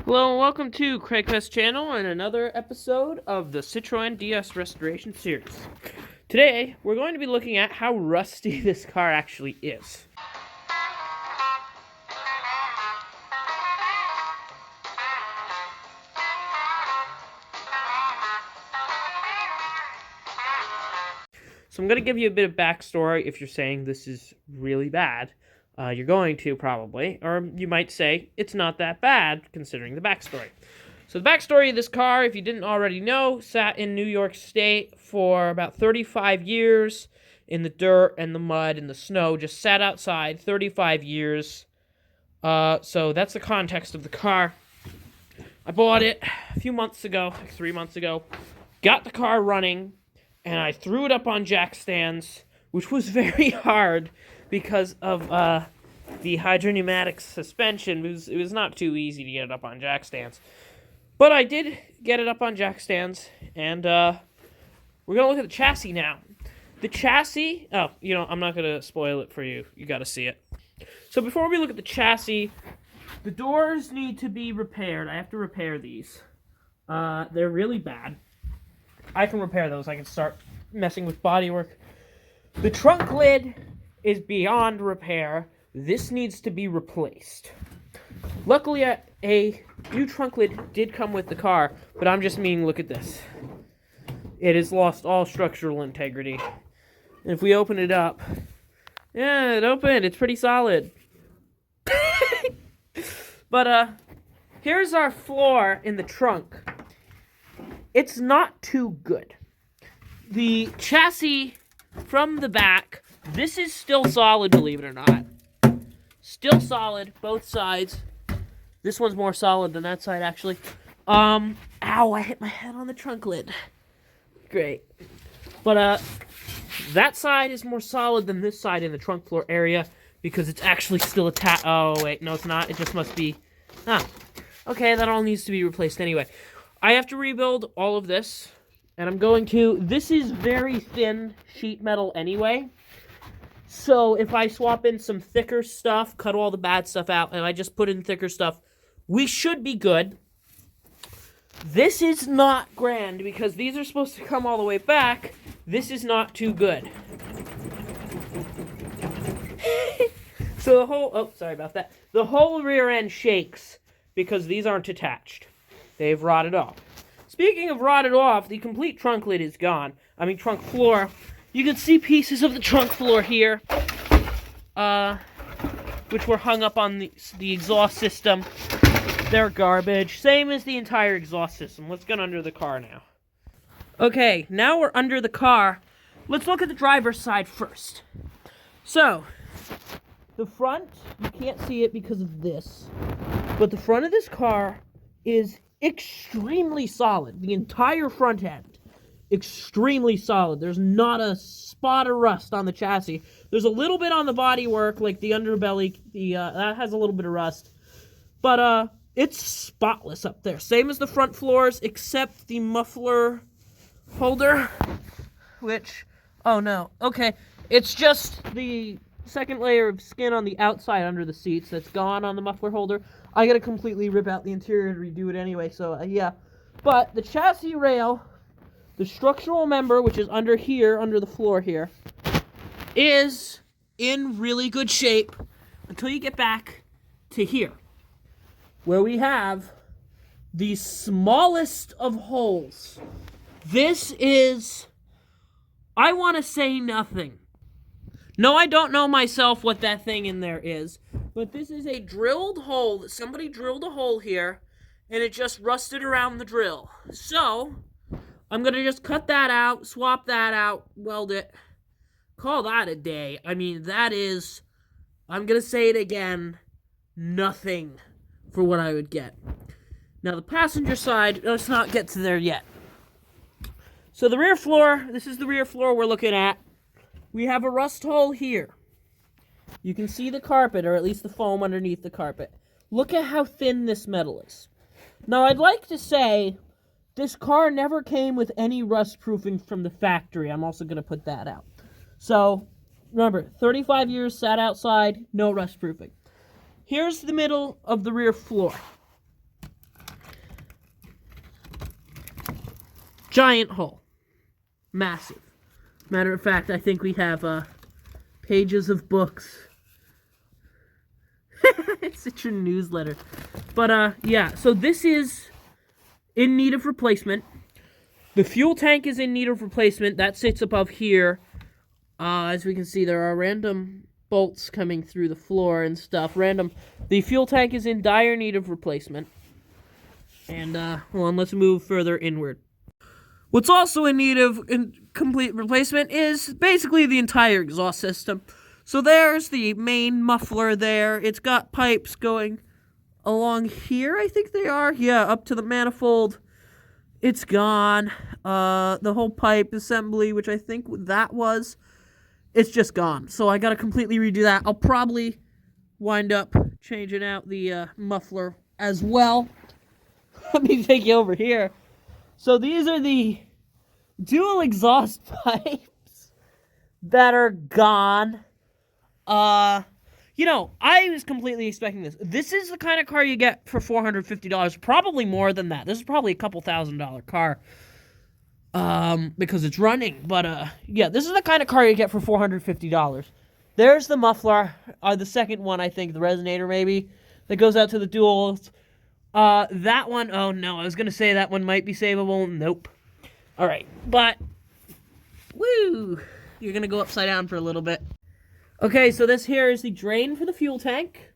Hello and welcome to Craigfest channel and another episode of the Citroën DS restoration series. Today, we're going to be looking at how rusty this car actually is. So I'm going to give you a bit of backstory if you're saying this is really bad. You're going to, probably. Or you might say, it's not that bad, considering the backstory. So the backstory of this car, if you didn't already know, sat in New York State for about 35 years in the dirt and the mud and the snow. Just sat outside 35 years. So that's the context of the car. I bought it a few months ago, like 3 months ago. Got the car running, and I threw it up on jack stands, which was very hard because of the hydropneumatic suspension. It was not too easy to get it up on jack stands. But I did get it up on jack stands, and we're going to look at the chassis now. The chassis, I'm not going to spoil it for you. You got to see it. So before we look at the chassis, the doors need to be repaired. I have to repair these. They're really bad. I can repair those. I can start messing with bodywork. The trunk lid is beyond repair. This needs to be replaced. Luckily, a new trunk lid did come with the car, but I'm just meaning, look at this. It has lost all structural integrity. And if we open it up, yeah, it opened. It's pretty solid. But, here's our floor in the trunk. It's not too good. The chassis from the back, this is still solid, believe it or not. Still solid, both sides. This one's more solid than that side, actually. Ow, I hit my head on the trunk lid. Great. But, that side is more solid than this side in the trunk floor area because it's actually still attached. Oh, wait, no, it's not. It just must be. Okay, that all needs to be replaced anyway. I have to rebuild all of this, and I'm going to. This is very thin sheet metal anyway. So if I swap in some thicker stuff, cut all the bad stuff out, and I just put in thicker stuff, we should be good. This is not grand because these are supposed to come all the way back. This is not too good. So the whole, sorry about that. The whole rear end shakes because these aren't attached. They've rotted off. Speaking of rotted off, the complete trunk lid is gone. I mean, trunk floor. You can see pieces of the trunk floor here, which were hung up on the exhaust system. They're garbage. Same as the entire exhaust system. Let's get under the car now. Okay, now we're under the car. Let's look at the driver's side first. So, the front, you can't see it because of this, but the front of this car is extremely solid. The entire front end, extremely solid. There's not a spot of rust on the chassis. There's a little bit on the bodywork, like the underbelly, that has a little bit of rust. But, it's spotless up there. Same as the front floors, except the muffler holder, which, oh no, okay. It's just the second layer of skin on the outside under the seats that's gone on the muffler holder. I gotta completely rip out the interior and redo it anyway, so yeah. But the chassis rail, the structural member, which is under here, under the floor here, is in really good shape until you get back to here, where we have the smallest of holes. This is, I want to say nothing. No, I don't know myself what that thing in there is, but this is a drilled hole. Somebody drilled a hole here, and it just rusted around the drill. So, I'm going to just cut that out, swap that out, weld it, call that a day. I mean, that is, I'm going to say it again, nothing for what I would get. Now, the passenger side, let's not get to there yet. So, the rear floor, this is the rear floor we're looking at. We have a rust hole here. You can see the carpet, or at least the foam underneath the carpet. Look at how thin this metal is. Now, I'd like to say this car never came with any rust proofing from the factory. I'm also going to put that out. So, remember, 35 years sat outside, no rust proofing. Here's the middle of the rear floor. Giant hole. Massive. Matter of fact, I think we have pages of books. It's such a newsletter. But yeah, so this is in need of replacement. The fuel tank is in need of replacement. That sits above here. As we can see, there are random bolts coming through the floor and stuff. The fuel tank is in dire need of replacement. And, hold on, let's move further inward. What's also in need of complete replacement is basically the entire exhaust system. So there's the main muffler there. It's got pipes going along here, I think they are. Yeah, up to the manifold. It's gone. The whole pipe assembly, which I think that was, it's just gone. So I gotta completely redo that. I'll probably wind up changing out the muffler as well. Let me take you over here. So these are the dual exhaust pipes that are gone. You know, I was completely expecting this. This is the kind of car you get for $450. Probably more than that. This is probably a couple $1,000 car. Because it's running. But, yeah, this is the kind of car you get for $450. There's the muffler. The second one, I think, the resonator maybe, that goes out to the duals. That one, oh no, I was gonna say that one might be savable. Nope. Alright, but, woo! You're gonna go upside down for a little bit. Okay, so this here is the drain for the fuel tank.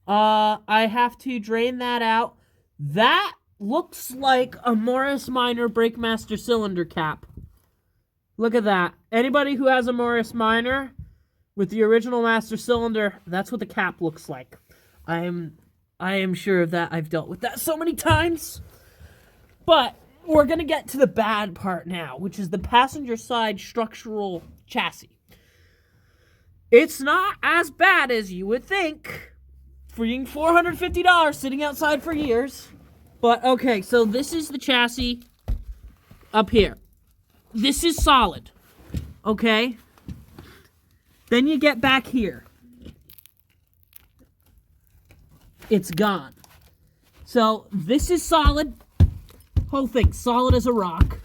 I have to drain that out. That looks like a Morris Minor Brakemaster cylinder cap. Look at that. Anybody who has a Morris Minor with the original master cylinder, that's what the cap looks like. I am sure of that. I've dealt with that so many times. But we're going to get to the bad part now, which is the passenger side structural chassis. It's not as bad as you would think. Freeing $450 sitting outside for years. But, okay, so this is the chassis up here. This is solid. Okay? Then you get back here. It's gone. So, this is solid. Whole thing, solid as a rock.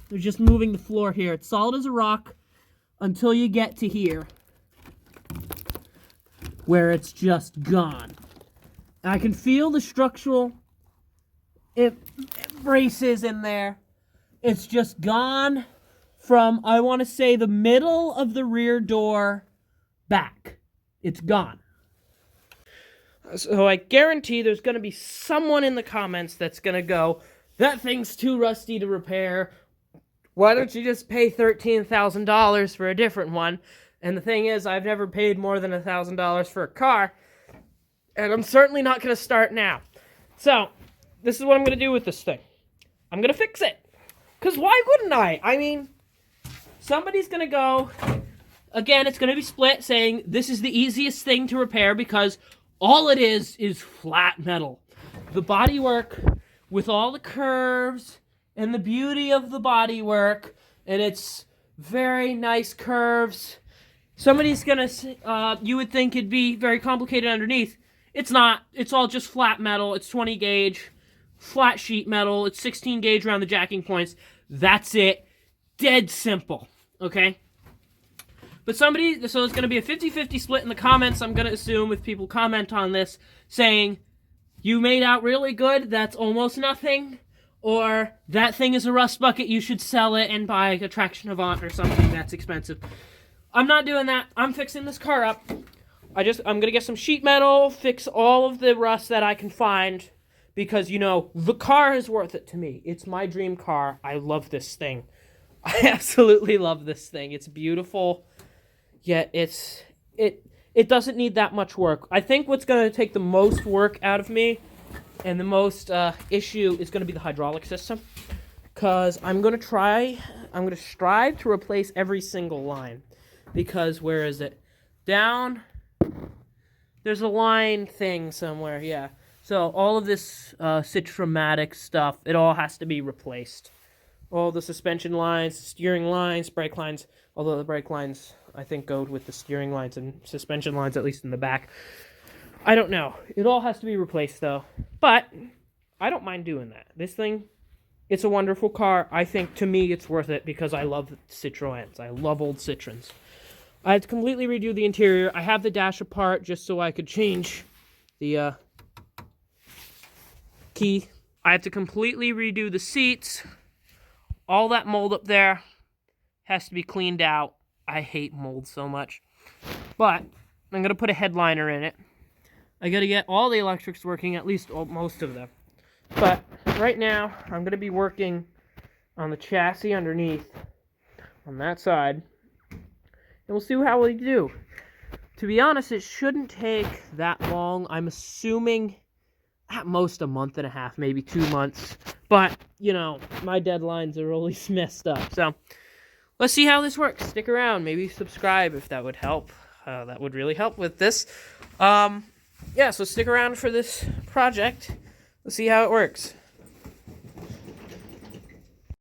They're just moving the floor here. It's solid as a rock until you get to here, where it's just gone. I can feel the structural braces in there. It's just gone from, I want to say, the middle of the rear door back. It's gone. So I guarantee there's going to be someone in the comments that's going to go, that thing's too rusty to repair. Why don't you just pay $13,000 for a different one? And the thing is, I've never paid more than $1,000 for a car. And I'm certainly not going to start now. So, this is what I'm going to do with this thing. I'm going to fix it. Because why wouldn't I? I mean, somebody's going to go, again, it's going to be split, saying this is the easiest thing to repair because all it is flat metal. The bodywork with all the curves and the beauty of the bodywork and its very nice curves. Somebody's gonna, you would think it'd be very complicated underneath. It's not. It's all just flat metal. It's 20 gauge, flat sheet metal. It's 16 gauge around the jacking points. That's it. Dead simple. Okay? But so it's going to be a 50-50 split in the comments, I'm going to assume, if people comment on this, saying, you made out really good, that's almost nothing, or that thing is a rust bucket, you should sell it and buy a Traction Avant or something that's expensive. I'm not doing that. I'm fixing this car up. I'm going to get some sheet metal, fix all of the rust that I can find, because, you know, the car is worth it to me. It's my dream car. I love this thing. I absolutely love this thing. It's beautiful. Yet it doesn't need that much work. I think what's going to take the most work out of me and the most issue is going to be the hydraulic system. Because I'm going to strive to replace every single line. Because, where is it? Down, there's a line thing somewhere, yeah. So all of this Citroën stuff, it all has to be replaced. All the suspension lines, steering lines, brake lines, although the brake lines, I think, go with the steering lines and suspension lines, at least in the back. I don't know. It all has to be replaced, though. But I don't mind doing that. This thing, It's a wonderful car. I think, to me, it's worth it because I love Citroëns. I love old Citroëns. I had to completely redo the interior. I have the dash apart just so I could change the key. I had to completely redo the seats. All that mold up there has to be cleaned out. I hate mold so much. But I'm going to put a headliner in it. I got to get all the electrics working, at least most of them. But right now, I'm going to be working on the chassis underneath, on that side. And we'll see how we do. To be honest, it shouldn't take that long. I'm assuming at most a month and a half, maybe 2 months. But, you know, my deadlines are always messed up. So, let's see how this works. Stick around. Maybe subscribe if that would help. That would really help with this. Yeah, so stick around for this project. Let's see how it works.